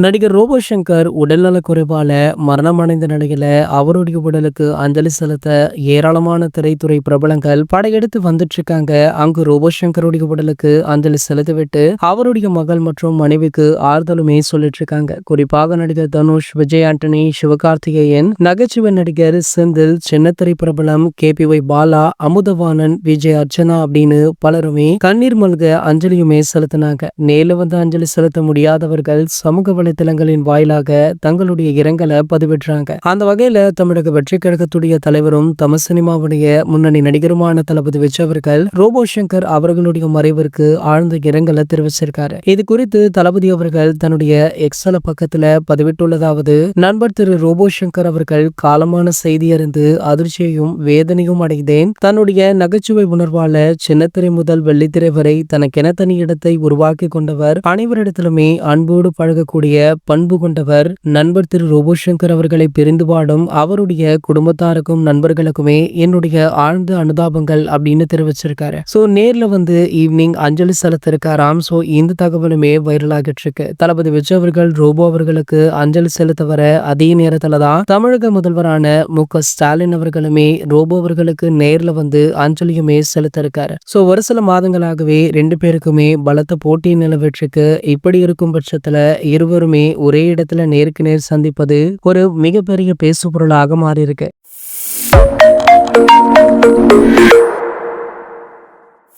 நடிகர் ரோபோ சங்கர் உடல்நலக் குறைவால மரணமடைந்த நிலையில அவருடைய உடலுக்கு அஞ்சலி செலுத்த ஏராளமான திரைத்துறை பிரபலங்கள் படையெடுத்து வந்துட்டு இருக்காங்க. அங்கு ரோபோ சங்கருடைய உடலுக்கு அஞ்சலி செலுத்திவிட்டு அவருடைய மகள் மற்றும் மனைவிக்கு ஆறுதலுமே சொல்லிட்டு இருக்காங்க. குறிப்பாக நடிகர் தனுஷ், விஜய் ஆண்டனி, சிவகார்த்திகேயன், நகைச்சுவை நடிகர் செந்தில், சின்னத்திரை பிரபலம் KPY பாலா, அமுதவாணன், விஜய் அர்ச்சனா அப்படின்னு பலருமே கண்ணீர் மல்க அஞ்சலியுமே செலுத்தினாங்க. நேரில் வந்து அஞ்சலி செலுத்த முடியாதவர்கள் சமூக வலைத்தளங்களின் வாயிலாக தங்களுடைய இரங்கலை பதிவிடுறாங்க. அந்த வகையில தமிழக வெற்றி கழகத்துடைய தலைவரும் தமிழ் சினிமாவுடைய முன்னணி நடிகருமான தளபதி விஜய் அவர்கள் ரோபோ சங்கர் அவர்களுடைய மறைவிற்கு ஆழ்ந்த இரங்கலை தெரிவிச்சிருக்காரு. இது குறித்து தளபதி அவர்கள் தன்னுடைய எக்ஸல பக்கத்துல பதிவிட்டுள்ளதாவது: நண்பர் திரு ரோபோ சங்கர் அவர்கள் காலமான செய்தி அறிந்து அதிர்ச்சியையும் வேதனையும் அடைந்தேன். தன்னுடைய நகைச்சுவை உணர்வால சின்னத்திரை முதல் வெள்ளித்திரை வரை தனக்கென தனி இடத்தை உருவாக்கி கொண்டவர், அனைவரிடத்திலுமே அன்போடு பழகக்கூடிய பண்பு கொண்டவர். நண்பர் திரு ரோபோ சங்கர் அவர்களை பிரிந்து வாடும் அவருடைய குடும்பத்தாருக்கும் நண்பர்களுக்குமே என்னுடைய ஆழ்ந்த அனுதாபங்கள் அப்படின்னு தெரிவிச்சிருக்காரு. சோ நேர்ல வந்து ஈவினிங் அஞ்சலி செலுத்திருக்காராம். சோ இந்த தகவலுமே வைரல் ஆகிட்டு இருக்கு. தளபதி விஜய் அவர்கள் ரோபோ அவர்களுக்கு அஞ்சலி செலுத்த வர அதே நேரத்துலதான் தமிழக முதல்வரான MK ஸ்டாலின் அவர்களுமே ரோபோ அவர்களுக்கு நேர்ல வந்து அஞ்சலியுமே செலுத்த இருக்காரு. சோ ஒரு சில மாதங்களாகவே ரெண்டு பேருக்குமே பலத்த போட்டி நிலவற்றிருக்கு. இப்படி இருக்கும் பட்சத்துல இருவருமே ஒரே இடத்துல நேருக்கு நேர் சந்திப்பது ஒரு மிகப்பெரிய பேசு பொருளாக மாறி இருக்கு.